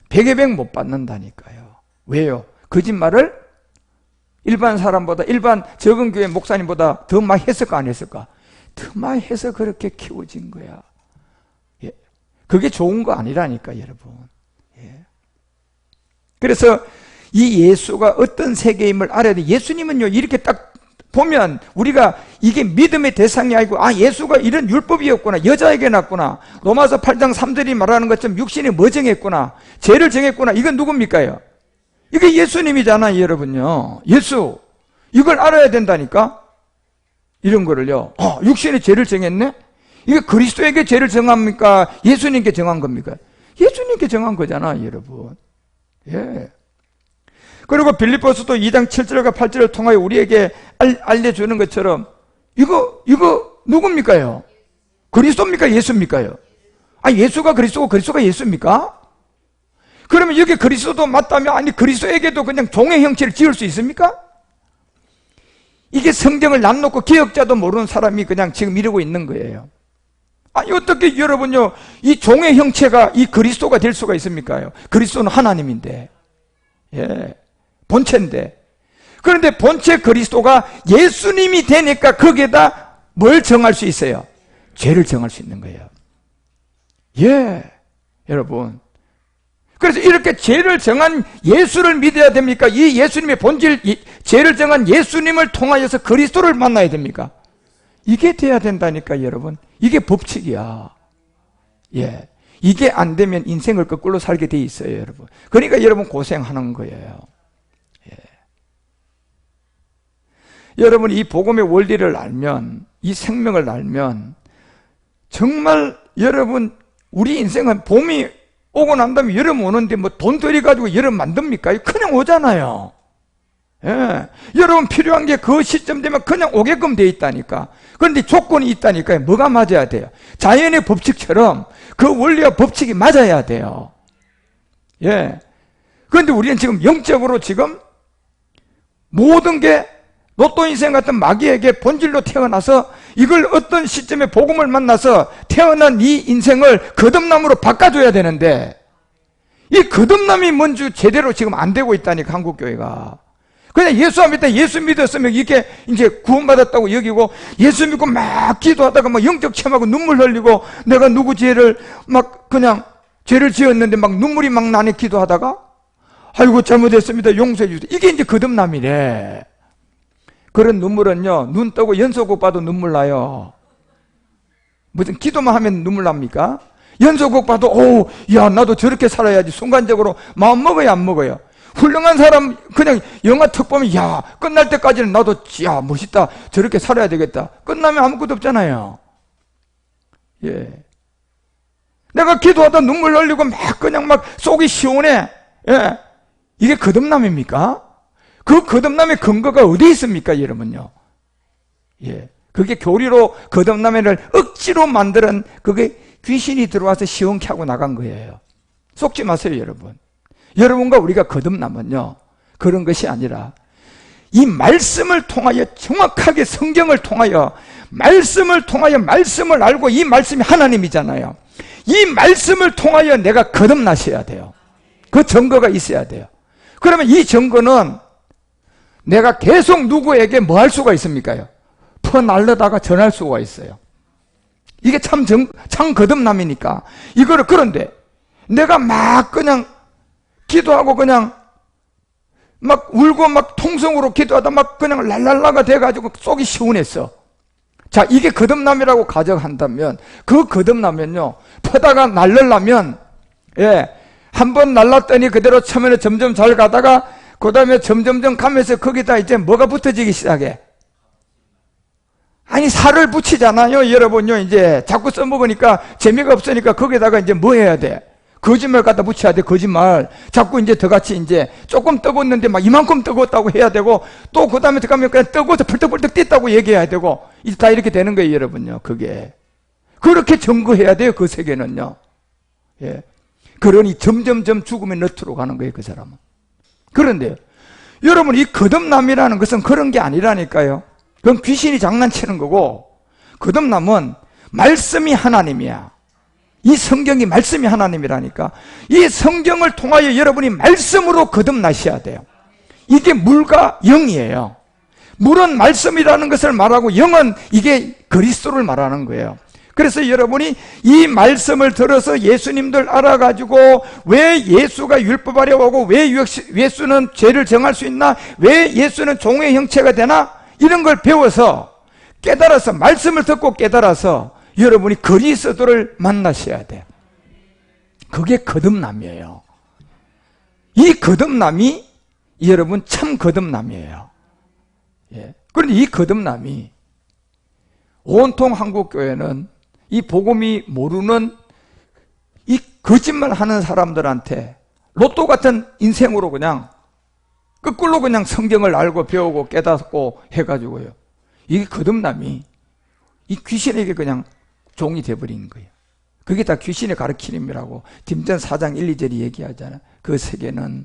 100에 100 못 받는다니까요. 왜요? 거짓말을 일반 사람보다, 일반 적은 교회 목사님보다 더 많이 했을까 안 했을까? 더 많이 해서 그렇게 키워진 거야. 예. 그게 좋은 거 아니라니까, 여러분. 예. 그래서 이 예수가 어떤 세계임을 알아야 돼. 예수님은요, 이렇게 딱 보면 우리가 이게 믿음의 대상이 아니고, 예수가 이런 율법이었구나, 여자에게 났구나, 로마서 8장 3절이 말하는 것처럼 육신이 뭐 정했구나, 죄를 정했구나, 이건 누굽니까요? 이게 예수님이잖아요, 여러분요. 예수, 이걸 알아야 된다니까. 이런 거를요, 육신의 죄를 정했네? 이게 그리스도에게 죄를 정합니까? 예수님께 정한 겁니까? 예수님께 정한 거잖아, 여러분. 예. 그리고 빌립보서도 2장 7절과 8절을 통하여 우리에게 알려주는 것처럼, 이거 누굽니까요? 그리스도입니까? 예수입니까요? 예수가 그리스도고 그리스도가 예수입니까? 그러면 여기 그리스도도 맞다면, 그리스도에게도 그냥 종의 형체를 지을 수 있습니까? 이게 성경을 놔놓고 기억자도 모르는 사람이 그냥 지금 이러고 있는 거예요. 어떻게 여러분요, 이 종의 형체가 이 그리스도가 될 수가 있습니까? 그리스도는 하나님인데, 예, 본체인데. 그런데 본체 그리스도가 예수님이 되니까 거기에다 뭘 정할 수 있어요? 죄를 정할 수 있는 거예요. 예, 여러분. 그래서 이렇게 죄를 정한 예수를 믿어야 됩니까? 이 예수님의 본질, 죄를 정한 예수님을 통하여서 그리스도를 만나야 됩니까? 이게 돼야 된다니까, 여러분. 이게 법칙이야. 예. 이게 안 되면 인생을 거꾸로 살게 돼 있어요, 여러분. 그러니까 여러분 고생하는 거예요. 예. 여러분 이 복음의 원리를 알면, 이 생명을 알면 정말 여러분 우리 인생은 봄이 오고 난 다음에 여름 오는데 뭐 돈 들여가지고 여름 만듭니까? 그냥 오잖아요. 예. 여러분 필요한 게 그 시점 되면 그냥 오게끔 돼 있다니까. 그런데 조건이 있다니까요. 뭐가 맞아야 돼요? 자연의 법칙처럼 그 원리와 법칙이 맞아야 돼요. 예. 그런데 우리는 지금 영적으로 지금 모든 게 로또 인생 같은 마귀에게 본질로 태어나서 이걸 어떤 시점에 복음을 만나서 태어난 이 인생을 거듭남으로 바꿔줘야 되는데 이 거듭남이 뭔지 제대로 지금 안 되고 있다니까, 한국교회가. 그냥 예수 안 믿다, 예수 믿었으면 이게 이제 구원받았다고 여기고, 예수 믿고 막 기도하다가 막 영적 체험하고 눈물 흘리고, 내가 누구 죄를 막 그냥 죄를 지었는데 막 눈물이 막 나네 기도하다가, 아이고 잘못했습니다, 용서해 주세요. 이게 이제 거듭남이래. 그런 눈물은요, 눈 뜨고 연소국 봐도 눈물 나요. 무슨 기도만 하면 눈물 납니까? 연소국 봐도 오, 야 나도 저렇게 살아야지 순간적으로 마음 먹어요, 안 먹어요? 훌륭한 사람 그냥 영화 턱 보면 야 끝날 때까지는 나도 야 멋있다, 저렇게 살아야 되겠다. 끝나면 아무것도 없잖아요. 예. 내가 기도하다 눈물 흘리고 막 그냥 막 속이 시원해. 예. 이게 거듭남입니까? 그 거듭남의 근거가 어디에 있습니까, 여러분요? 예. 그게 교리로 거듭남을 억지로 만드는 그게 귀신이 들어와서 시원케 하고 나간 거예요. 속지 마세요, 여러분. 여러분과 우리가 거듭남은요, 그런 것이 아니라 이 말씀을 통하여 정확하게 성경을 통하여 말씀을 통하여 말씀을 알고, 이 말씀이 하나님이잖아요. 이 말씀을 통하여 내가 거듭나셔야 돼요. 그 증거가 있어야 돼요. 그러면 이 증거는 내가 계속 누구에게 뭐 할 수가 있습니까? 퍼날르다가 전할 수가 있어요. 이게 참 거듭남이니까. 이거를, 그런데 내가 막 그냥 기도하고 그냥 막 울고 막 통성으로 기도하다 막 그냥 랄랄라가 돼가지고 속이 시원했어. 자, 이게 거듭남이라고 가정한다면, 그 거듭남면요, 퍼다가 날르려면, 예, 한번 날랐더니 그대로 처음에는 점점 잘 가다가 그 다음에 점점점 가면서 거기다 이제 뭐가 붙어지기 시작해? 아니, 살을 붙이잖아요, 여러분요. 이제 자꾸 써먹으니까 재미가 없으니까 거기다가 이제 뭐 해야 돼? 거짓말 갖다 붙여야 돼, 거짓말. 자꾸 이제 더같이 이제 조금 뜨거웠는데 막 이만큼 뜨거웠다고 해야 되고, 또 그 다음에 들어가면 그냥 뜨거워서 펄떡펄떡 뛴다고 얘기해야 되고, 이제 다 이렇게 되는 거예요, 여러분요. 그게. 그렇게 증거해야 돼요, 그 세계는요. 예. 그러니 점점점 죽음의 너트로 가는 거예요, 그 사람은. 그런데 여러분, 이 거듭남이라는 것은 그런 게 아니라니까요. 그건 귀신이 장난치는 거고, 거듭남은 말씀이 하나님이야. 이 성경이 말씀이 하나님이라니까. 이 성경을 통하여 여러분이 말씀으로 거듭나셔야 돼요. 이게 물과 영이에요. 물은 말씀이라는 것을 말하고 영은 이게 그리스도를 말하는 거예요. 그래서 여러분이 이 말씀을 들어서 예수님들 알아가지고, 왜 예수가 율법 아래 오고, 왜 예수는 죄를 정할 수 있나, 왜 예수는 종의 형체가 되나, 이런 걸 배워서 깨달아서, 말씀을 듣고 깨달아서 여러분이 그리스도를 만나셔야 돼요. 그게 거듭남이에요. 이 거듭남이 여러분 참 거듭남이에요. 예. 그런데 이 거듭남이 온통 한국교회는 이 복음이 모르는 이 거짓말 하는 사람들한테 로또 같은 인생으로 그냥 거꾸로 그냥 성경을 알고 배우고 깨닫고 해가지고요, 이게 거듭남이 이 귀신에게 그냥 종이 돼버린 거예요. 그게 다 귀신의 가르침이라고 딘전 4장 1, 2절이 얘기하잖아요. 그 세계는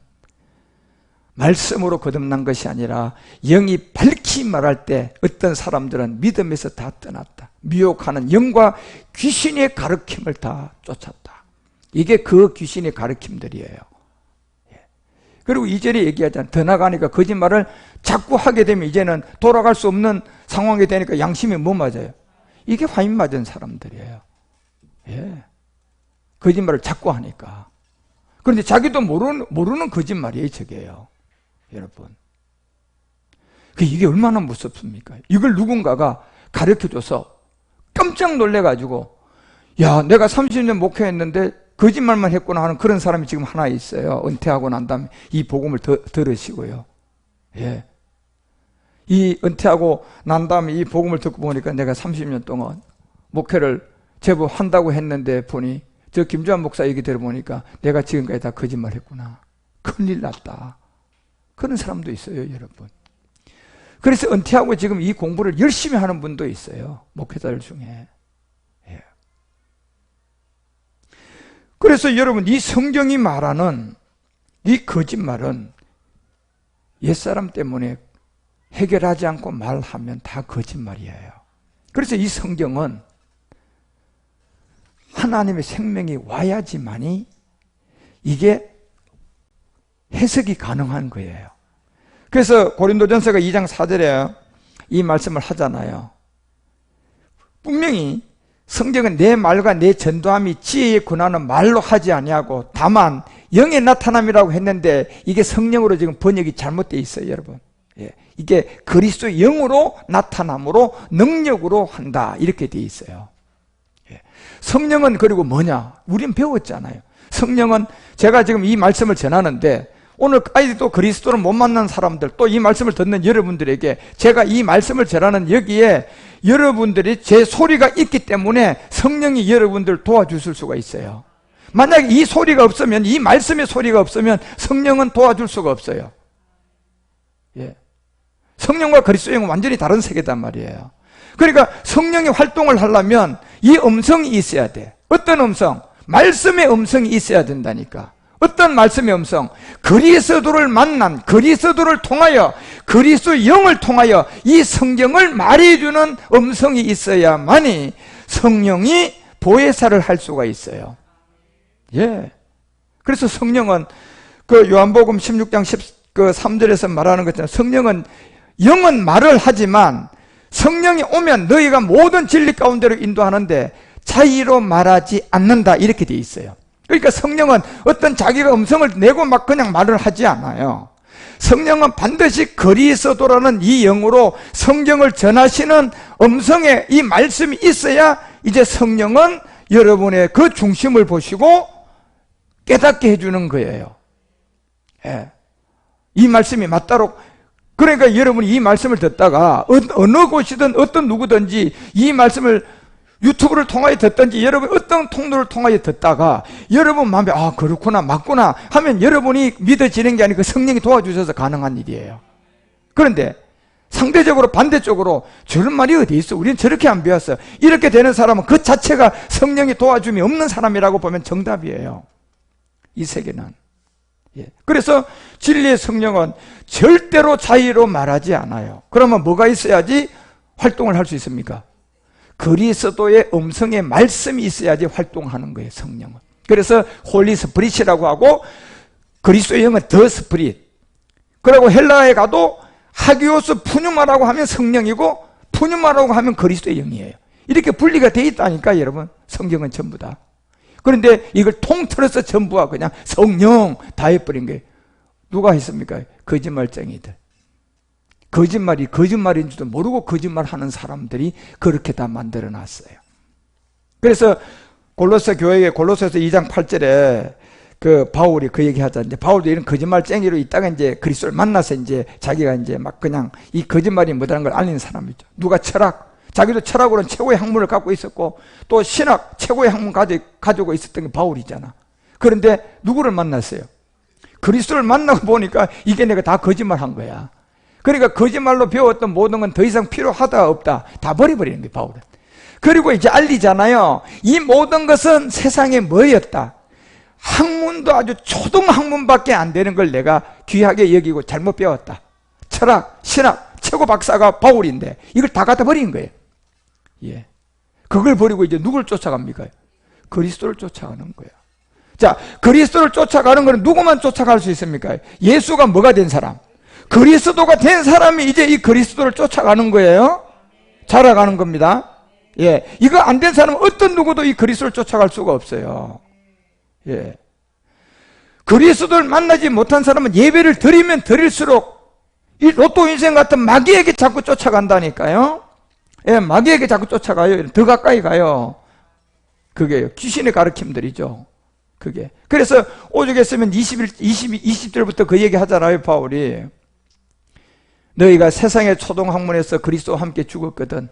말씀으로 거듭난 것이 아니라 영이 밝히 말할 때 어떤 사람들은 믿음에서 다 떠났다. 미혹하는 영과 귀신의 가르침을 다 쫓았다. 이게 그 귀신의 가르침들이에요. 그리고 2절에 얘기하잖아요. 더 나가니까 거짓말을 자꾸 하게 되면 이제는 돌아갈 수 없는 상황이 되니까 양심이 뭐 맞아요? 이게 화인 맞은 사람들이에요. 예. 거짓말을 자꾸 하니까. 그런데 자기도 모르는 거짓말이에요, 저게요. 여러분. 이게 얼마나 무섭습니까? 이걸 누군가가 가르쳐줘서 깜짝 놀래가지고, 야, 내가 30년 목회했는데 거짓말만 했구나 하는 그런 사람이 지금 하나 있어요. 은퇴하고 난 다음에 이 복음을 들으시고요. 예. 이 은퇴하고 난 다음에 이 복음을 듣고 보니까 내가 30년 동안 목회를 제법 한다고 했는데 보니 저 김주환 목사 얘기 들어보니까 내가 지금까지 다 거짓말 했구나. 큰일 났다. 그런 사람도 있어요, 여러분. 그래서 은퇴하고 지금 이 공부를 열심히 하는 분도 있어요. 목회자들 중에. 예. 그래서 여러분, 이 성경이 말하는 이 거짓말은 옛사람 때문에 해결하지 않고 말하면 다 거짓말이에요. 그래서 이 성경은 하나님의 생명이 와야지만이 이게 해석이 가능한 거예요. 그래서 고린도전서가 2장 4절에 이 말씀을 하잖아요. 분명히 성경은 내 말과 내 전도함이 지혜의 권한은 말로 하지 아니하고 다만 영의 나타남이라고 했는데 이게 성령으로 지금 번역이 잘못되어 있어요, 여러분. 예, 이게 그리스도의 영으로 나타남으로 능력으로 한다 이렇게 되어 있어요. 예, 성령은 그리고 뭐냐? 우린 배웠잖아요. 성령은 제가 지금 이 말씀을 전하는데 오늘 아직도 그리스도를 못 만난 사람들 또 이 말씀을 듣는 여러분들에게 제가 이 말씀을 전하는 여기에 여러분들이 제 소리가 있기 때문에 성령이 여러분들 도와주실 수가 있어요. 만약에 이 소리가 없으면 이 말씀의 소리가 없으면 성령은 도와줄 수가 없어요. 예. 성령과 그리스도의 영은 완전히 다른 세계단 말이에요. 그러니까 성령이 활동을 하려면 이 음성이 있어야 돼. 어떤 음성? 말씀의 음성이 있어야 된다니까. 어떤 말씀의 음성? 그리스도를 만난 그리스도를 통하여 그리스도의 영을 통하여 이 성경을 말해주는 음성이 있어야만이 성령이 보혜사를 할 수가 있어요. 예. 그래서 성령은 그 요한복음 16장 3절에서 말하는 것처럼 성령은 영은 말을 하지만 성령이 오면 너희가 모든 진리 가운데로 인도하는데 자의로 말하지 않는다 이렇게 돼 있어요. 그러니까 성령은 어떤 자기가 음성을 내고 막 그냥 말을 하지 않아요. 성령은 반드시 그리스도라는 이 영으로 성경을 전하시는 음성에 이 말씀이 있어야 이제 성령은 여러분의 그 중심을 보시고 깨닫게 해주는 거예요. 예. 이 말씀이 맞다록 그러니까 여러분이 이 말씀을 듣다가 어느 곳이든 어떤 누구든지 이 말씀을 유튜브를 통하여 듣든지 여러분 어떤 통로를 통하여 듣다가 여러분 마음에 아 그렇구나 맞구나 하면 여러분이 믿어지는 게 아니고 성령이 도와주셔서 가능한 일이에요. 그런데 상대적으로 반대쪽으로 저런 말이 어디 있어? 우리는 저렇게 안 배웠어. 이렇게 되는 사람은 그 자체가 성령이 도와줌이 없는 사람이라고 보면 정답이에요. 이 세계는. 예. 그래서 진리의 성령은 절대로 자의로 말하지 않아요. 그러면 뭐가 있어야지 활동을 할 수 있습니까? 그리스도의 음성의 말씀이 있어야지 활동하는 거예요, 성령은. 그래서 홀리 스피릿이라고 하고 그리스도의 영은 더 스피릿. 그리고 헬라에 가도 하기오스 푸뉴마라고 하면 성령이고 푸뉴마라고 하면 그리스도의 영이에요. 이렇게 분리가 돼 있다니까 여러분. 성경은 전부 다. 그런데 이걸 통틀어서 전부가 그냥 성령 다 해버린 거예요. 누가 했습니까? 거짓말쟁이들. 거짓말이 거짓말인 줄도 모르고 거짓말하는 사람들이 그렇게 다 만들어놨어요. 그래서 골로새 교회에 골로새서 2장 8절에 그 바울이 그 얘기하자. 이제 바울도 이런 거짓말쟁이로 있다가 이제 그리스도를 만나서 이제 자기가 이제 막 그냥 이 거짓말이 뭐라는 걸 알리는 사람이죠. 누가 철학, 자기도 철학으로는 최고의 학문을 갖고 있었고 또 신학 최고의 학문 가지고 있었던 게 바울이잖아. 그런데 누구를 만났어요? 그리스도를 만나고 보니까 이게 내가 다 거짓말한 거야. 그러니까 거짓말로 배웠던 모든 건 더 이상 필요하다 없다 다 버려버리는 거예요, 바울은. 그리고 이제 알리잖아요. 이 모든 것은 세상에 뭐였다? 학문도 아주 초등학문밖에 안 되는 걸 내가 귀하게 여기고 잘못 배웠다. 철학, 신학 최고 박사가 바울인데 이걸 다 갖다 버린 거예요. 예. 그걸 버리고 이제 누굴 쫓아갑니까? 그리스도를 쫓아가는 거예요. 자, 그리스도를 쫓아가는 거는 누구만 쫓아갈 수 있습니까? 예수가 뭐가 된 사람? 그리스도가 된 사람이 이제 이 그리스도를 쫓아가는 거예요. 자라가는 겁니다. 예. 이거 안 된 사람은 어떤 누구도 이 그리스도를 쫓아갈 수가 없어요. 예. 그리스도를 만나지 못한 사람은 예배를 드리면 드릴수록 이 로또 인생 같은 마귀에게 자꾸 쫓아간다니까요. 예, 마귀에게 자꾸 쫓아가요. 더 가까이 가요. 그게 귀신의 가르침들이죠. 그게. 그래서 오죽 했으면 20절부터 그 얘기 하잖아요, 바울이. 너희가 세상의 초동학문에서 그리스도와 함께 죽었거든.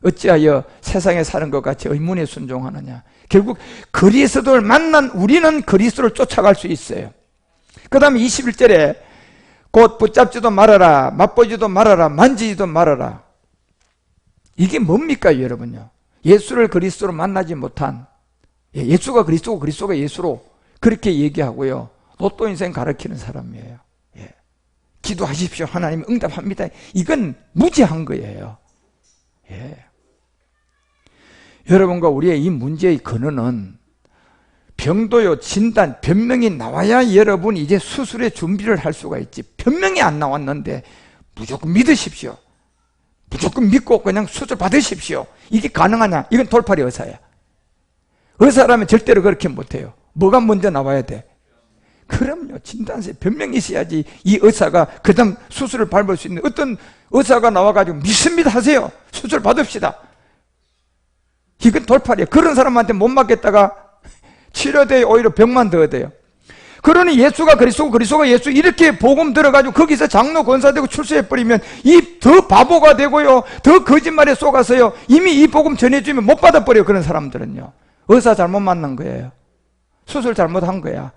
어찌하여 세상에 사는 것 같이 의문에 순종하느냐. 결국 그리스도를 만난 우리는 그리스도를 쫓아갈 수 있어요. 그 다음에 21절에 곧 붙잡지도 말아라, 맛보지도 말아라, 만지지도 말아라. 이게 뭡니까, 여러분요? 예수를 그리스도로 만나지 못한, 예수가 그리스도고 그리스도가 예수로 그렇게 얘기하고요. 로또 인생 가르치는 사람이에요. 예. 기도하십시오. 하나님 응답합니다. 이건 무지한 거예요. 예. 여러분과 우리의 이 문제의 근원은 병도요, 진단, 변명이 나와야 여러분 이제 수술의 준비를 할 수가 있지. 변명이 안 나왔는데 무조건 믿으십시오. 무조건 믿고 그냥 수술 받으십시오. 이게 가능하냐? 이건 돌팔이 의사야. 의사라면 절대로 그렇게 못해요. 뭐가 먼저 나와야 돼? 그럼요. 진단서 변명이 있어야지 이 의사가 그 다음 수술을 밟을 수 있는. 어떤 의사가 나와가지고 믿습니다 하세요. 수술 받읍시다. 이건 돌팔이에요. 그런 사람한테 못 맞겠다가 치료돼요. 오히려 병만 더 돼요. 그러니 예수가 그리스도고 그리스도가 예수 이렇게 복음 들어가지고 거기서 장로 권사되고 출세해버리면 이 더 바보가 되고요, 더 거짓말에 속아서요, 이미 이 복음 전해주면 못 받아버려요. 그런 사람들은요. 의사 잘못 만난 거예요. 수술 잘못한 거야.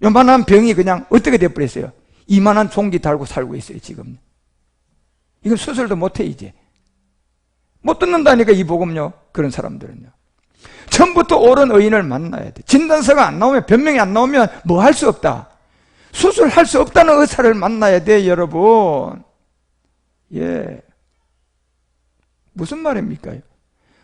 요만한 병이 그냥 어떻게 돼버렸어요? 이만한 종기 달고 살고 있어요 지금. 이건 수술도 못해. 이제 못 듣는다니까 이 복음요. 그런 사람들은요. 처음부터 옳은 의인을 만나야 돼. 진단서가 안 나오면, 변명이 안 나오면 뭐 할 수 없다. 수술할 수 없다는 의사를 만나야 돼, 여러분. 예. 무슨 말입니까?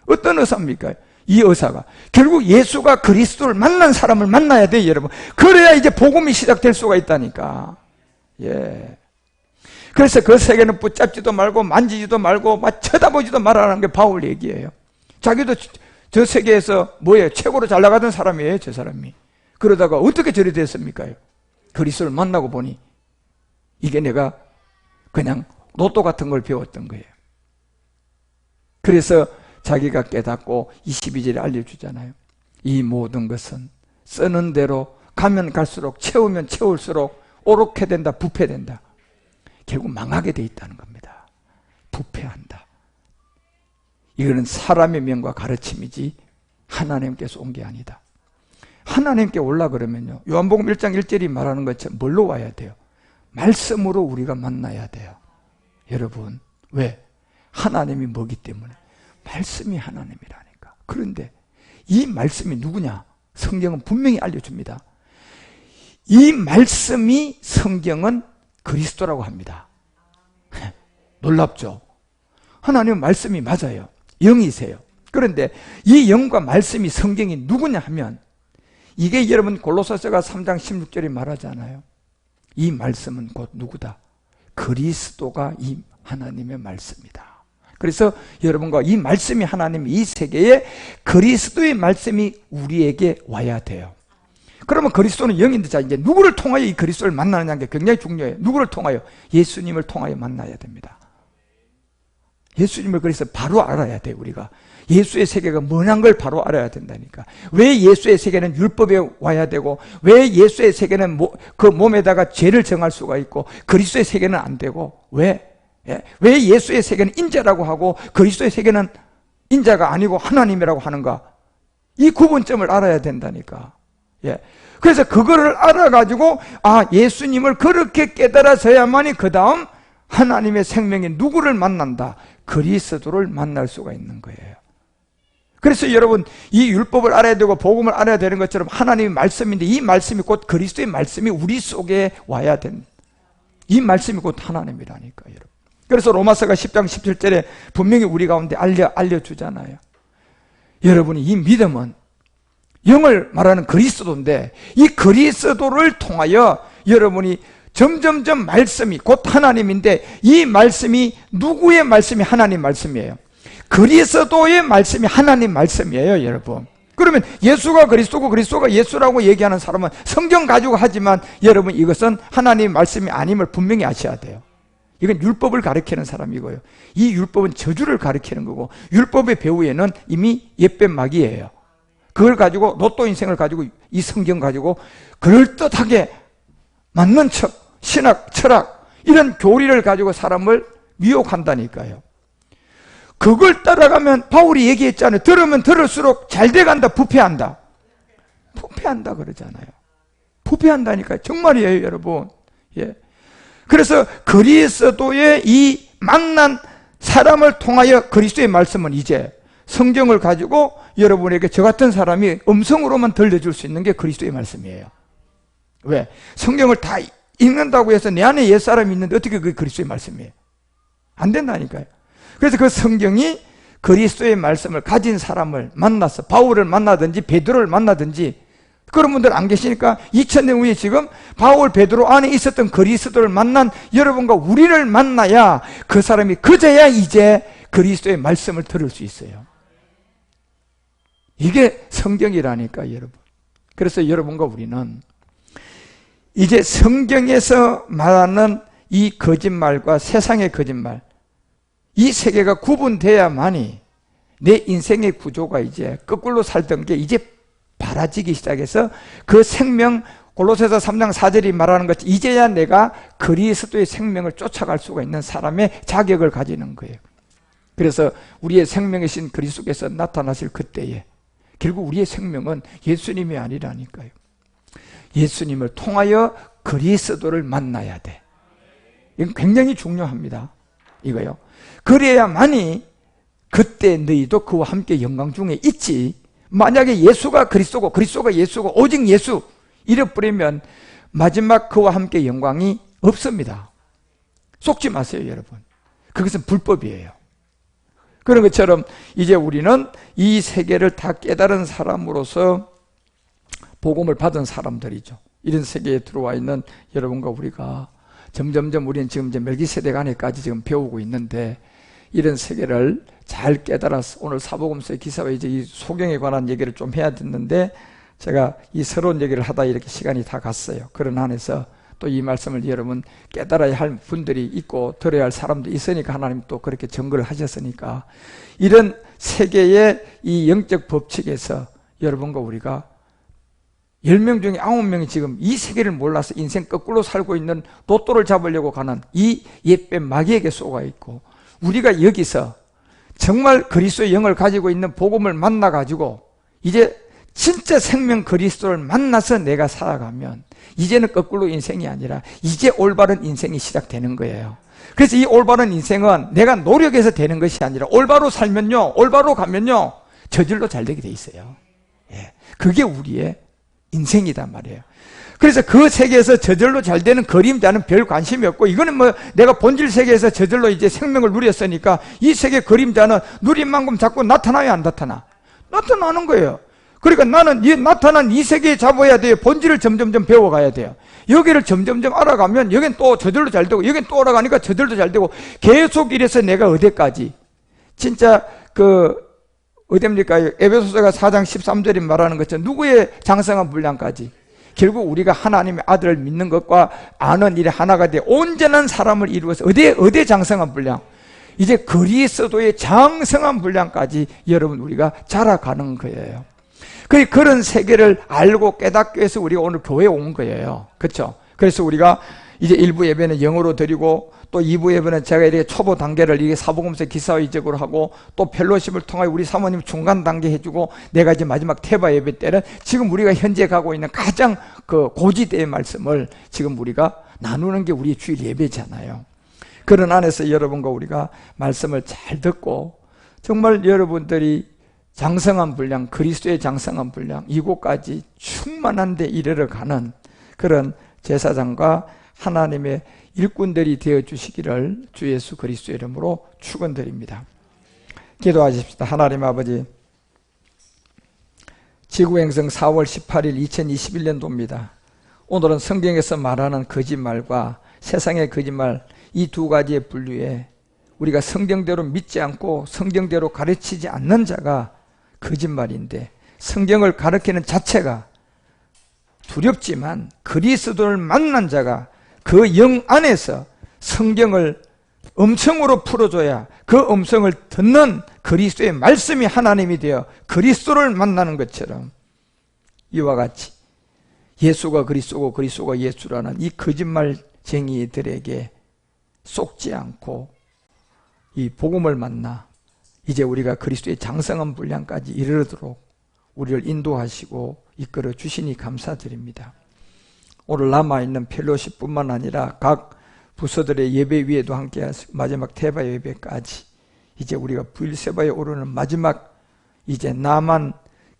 어떤 의사입니까? 이 의사가. 결국 예수가 그리스도를 만난 사람을 만나야 돼, 여러분. 그래야 이제 복음이 시작될 수가 있다니까. 예. 그래서 그 세계는 붙잡지도 말고 만지지도 말고 막 쳐다보지도 말라는 게 바울 얘기예요. 자기도 저 세계에서 뭐예요? 최고로 잘 나가던 사람이에요, 저 사람이. 그러다가 어떻게 저리 됐습니까? 그리스도를 만나고 보니 이게 내가 그냥 로또 같은 걸 배웠던 거예요. 그래서 자기가 깨닫고 22절에 알려주잖아요. 이 모든 것은 쓰는 대로 가면 갈수록, 채우면 채울수록 오록해 된다, 부패된다. 결국 망하게 돼 있다는 겁니다. 부패한다. 이거는 사람의 명과 가르침이지 하나님께서 온 게 아니다. 하나님께 올라 그러면요, 요한복음 1장 1절이 말하는 것처럼 뭘로 와야 돼요? 말씀으로 우리가 만나야 돼요. 여러분, 왜? 하나님이 뭐기 때문에? 말씀이 하나님이라니까. 그런데 이 말씀이 누구냐? 성경은 분명히 알려줍니다. 이 말씀이 성경은 그리스도라고 합니다. 놀랍죠? 하나님은 말씀이 맞아요. 영이세요. 그런데 이 영과 말씀이 성경이 누구냐 하면, 이게 여러분 골로새서가 3장 16절에 말하잖아요. 이 말씀은 곧 누구다? 그리스도가 이 하나님의 말씀이다. 그래서 여러분과 이 말씀이 하나님, 이 세계에 그리스도의 말씀이 우리에게 와야 돼요. 그러면 그리스도는 영인데, 자 이제 누구를 통하여 이 그리스도를 만나느냐는 게 굉장히 중요해요. 누구를 통하여? 예수님을 통하여 만나야 됩니다. 예수님을 그래서 바로 알아야 돼. 우리가 예수의 세계가 뭐냐는 걸 바로 알아야 된다니까. 왜 예수의 세계는 율법에 와야 되고, 왜 예수의 세계는 그 몸에다가 죄를 정할 수가 있고 그리스도의 세계는 안 되고, 왜 예수의 세계는 인자라고 하고 그리스도의 세계는 인자가 아니고 하나님이라고 하는가? 이 구분점을 알아야 된다니까. 예. 그래서 그거를 알아가지고, 아, 예수님을 그렇게 깨달아서야만이 그 다음 하나님의 생명이 누구를 만난다? 그리스도를 만날 수가 있는 거예요. 그래서 여러분, 이 율법을 알아야 되고 복음을 알아야 되는 것처럼 하나님의 말씀인데, 이 말씀이 곧 그리스도의 말씀이 우리 속에 와야 된, 이 말씀이 곧 하나님이라니까, 여러분. 그래서 로마서가 10장 17절에 분명히 우리 가운데 알려주잖아요. 여러분이 이 믿음은 영을 말하는 그리스도인데, 이 그리스도를 통하여 여러분이 점점점 말씀이 곧 하나님인데, 이 말씀이 누구의 말씀이? 하나님 말씀이에요. 그리스도의 말씀이 하나님 말씀이에요, 여러분. 그러면 예수가 그리스도고 그리스도가 예수라고 얘기하는 사람은 성경 가지고 하지만, 여러분 이것은 하나님 말씀이 아님을 분명히 아셔야 돼요. 이건 율법을 가리키는 사람이고요, 이 율법은 저주를 가리키는 거고, 율법의 배후에는 이미 옛뱀 마귀예요. 그걸 가지고 로또 인생을 가지고 이 성경 가지고 그럴듯하게 맞는 척, 신학, 철학 이런 교리를 가지고 사람을 미혹한다니까요. 그걸 따라가면 바울이 얘기했잖아요. 들으면 들을수록 잘 돼간다, 부패한다. 부패한다 그러잖아요. 부패한다니까요. 정말이에요, 여러분. 예. 그래서 그리스도의 이 만난 사람을 통하여 그리스도의 말씀은 이제 성경을 가지고 여러분에게 저 같은 사람이 음성으로만 들려줄 수 있는 게 그리스도의 말씀이에요. 왜? 성경을 다 읽는다고 해서 내 안에 옛사람이 있는데 어떻게 그게 그리스도의 말씀이에요? 안 된다니까요. 그래서 그 성경이 그리스도의 말씀을 가진 사람을 만나서 바울을 만나든지 베드로를 만나든지 그런 분들 안 계시니까 2000년 후에 지금 바울, 베드로 안에 있었던 그리스도를 만난 여러분과 우리를 만나야 그 사람이 그제야 이제 그리스도의 말씀을 들을 수 있어요. 이게 성경이라니까 여러분. 그래서 여러분과 우리는 이제 성경에서 말하는 이 거짓말과 세상의 거짓말, 이 세계가 구분돼야만이 내 인생의 구조가 이제 거꾸로 살던 게 이제 바라지기 시작해서 그 생명, 골로새서 3장 4절이 말하는 것, 이제야 내가 그리스도의 생명을 쫓아갈 수가 있는 사람의 자격을 가지는 거예요. 그래서 우리의 생명이신 그리스도께서 나타나실 그때에 결국 우리의 생명은 예수님이 아니라니까요. 예수님을 통하여 그리스도를 만나야 돼. 이건 굉장히 중요합니다. 이거요. 그래야만이 그때 너희도 그와 함께 영광 중에 있지. 만약에 예수가 그리스도고 그리스도가 예수고 오직 예수 이래버리면 마지막 그와 함께 영광이 없습니다. 속지 마세요, 여러분. 그것은 불법이에요. 그런 것처럼 이제 우리는 이 세계를 다 깨달은 사람으로서 복음을 받은 사람들이죠. 이런 세계에 들어와 있는 여러분과 우리가 점점점 우리는 지금 이제 멜기세덱 안에까지 지금 배우고 있는데 이런 세계를 잘 깨달아서 오늘 사복음서의 기사와 이제 이 소경에 관한 얘기를 좀 해야 됐는데 제가 이 서러운 얘기를 하다 이렇게 시간이 다 갔어요. 그런 안에서 또 이 말씀을 여러분 깨달아야 할 분들이 있고 들어야 할 사람도 있으니까 하나님 또 그렇게 증거를 하셨으니까 이런 세계의 이 영적 법칙에서 여러분과 우리가 10명 중에 9명이 지금 이 세계를 몰라서 인생 거꾸로 살고 있는 로또를 잡으려고 가는 이 옛뱀 마귀에게 쏘가 있고 우리가 여기서 정말 그리스도의 영을 가지고 있는 복음을 만나가지고 이제 진짜 생명 그리스도를 만나서 내가 살아가면 이제는 거꾸로 인생이 아니라 이제 올바른 인생이 시작되는 거예요. 그래서 이 올바른 인생은 내가 노력해서 되는 것이 아니라 올바로 살면요, 올바로 가면요 저절로 잘 되게 돼 있어요. 예, 그게 우리의 인생이단 말이에요. 그래서 그 세계에서 저절로 잘 되는 그림자는 별 관심이 없고 이거는 뭐 내가 본질 세계에서 저절로 이제 생명을 누렸으니까 이 세계 그림자는 누린 만큼 자꾸 나타나야 안 나타나? 나타나는 거예요. 그러니까 나는 이 나타난 이 세계에 잡아야 돼요. 본질을 점점점 배워가야 돼요. 여기를 점점점 알아가면 여긴 또 저절로 잘 되고 여긴 또 알아가니까 저절로 잘 되고 계속 이래서 내가 어디까지 진짜 어디입니까? 에베소서가 4장 13절이 말하는 것처럼 누구의 장성한 분량까지 결국 우리가 하나님의 아들을 믿는 것과 아는 일에 하나가 돼 온전한 사람을 이루어서 어디에 장성한 분량? 이제 그리스도의 장성한 분량까지 여러분 우리가 자라가는 거예요. 그런 세계를 알고 깨닫기 위해서 우리가 오늘 교회에 온 거예요. 그렇죠? 그래서 우리가 이제 1부 예배는 영어로 드리고 또 2부 예배는 제가 이렇게 초보 단계를 이게 사복음서 기사와 이적으로 하고 또 펠로십을 통하여 우리 사모님 중간 단계 해주고 내가 이제 마지막 태바 예배 때는 지금 우리가 현재 가고 있는 가장 고지대의 말씀을 지금 우리가 나누는 게 우리의 주일 예배잖아요. 그런 안에서 여러분과 우리가 말씀을 잘 듣고 정말 여러분들이 장성한 분량, 그리스도의 장성한 분량 이곳까지 충만한 데 이르러 가는 그런 제사장과 하나님의 일꾼들이 되어주시기를 주 예수 그리스도의 이름으로 축원드립니다. 기도하십시다. 하나님 아버지, 지구행성 4월 18일 2021년도입니다. 오늘은 성경에서 말하는 거짓말과 세상의 거짓말 이 두 가지의 분류에 우리가 성경대로 믿지 않고 성경대로 가르치지 않는 자가 거짓말인데 성경을 가르치는 자체가 두렵지만 그리스도를 만난 자가 그 영 안에서 성경을 음성으로 풀어줘야 그 음성을 듣는 그리스도의 말씀이 하나님이 되어 그리스도를 만나는 것처럼 이와 같이 예수가 그리스도고 그리스도가 예수라는 이 거짓말쟁이들에게 속지 않고 이 복음을 만나 이제 우리가 그리스도의 장성한 분량까지 이르도록 우리를 인도하시고 이끌어 주시니 감사드립니다. 오늘 남아있는 펠로시뿐만 아니라 각 부서들의 예배 위에도 함께 하시고 마지막 테바 예배까지 이제 우리가 부일세바에 오르는 마지막 이제 나만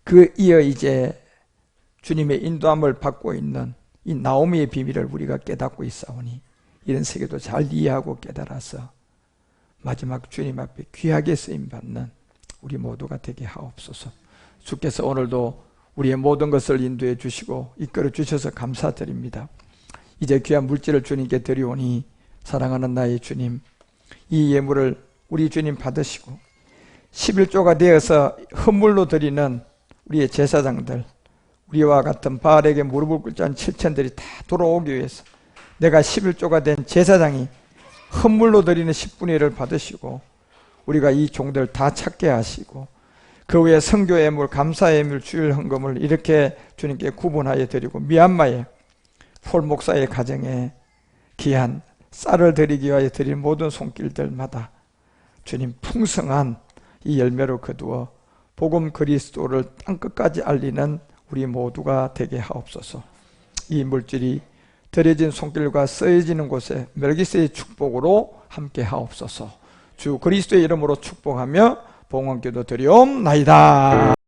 그 이어 이제 주님의 인도함을 받고 있는 이 나오미의 비밀을 우리가 깨닫고 있사오니 이런 세계도 잘 이해하고 깨달아서 마지막 주님 앞에 귀하게 쓰임받는 우리 모두가 되게 하옵소서. 주께서 오늘도 우리의 모든 것을 인도해 주시고 이끌어 주셔서 감사드립니다. 이제 귀한 물질을 주님께 드리오니 사랑하는 나의 주님, 이 예물을 우리 주님 받으시고 11조가 되어서 헌물로 드리는 우리의 제사장들, 우리와 같은 바알에게 무릎을 꿇지 않은 7천들이 다 돌아오기 위해서 내가 11조가 된 제사장이 헌물로 드리는 10분의 1을 받으시고 우리가 이 종들 다 찾게 하시고 그 외에 선교 예물, 감사 예물, 주일 헌금을 이렇게 주님께 구분하여 드리고 미얀마에 폴 목사의 가정에 귀한 쌀을 드리기 위하여 드린 모든 손길들마다 주님 풍성한 이 열매로 거두어 복음 그리스도를 땅끝까지 알리는 우리 모두가 되게 하옵소서. 이 물질이 드려진 손길과 쓰여지는 곳에 멜기세의 축복으로 함께 하옵소서. 주 그리스도의 이름으로 축복하며 봉헌기도 드리옵나이다.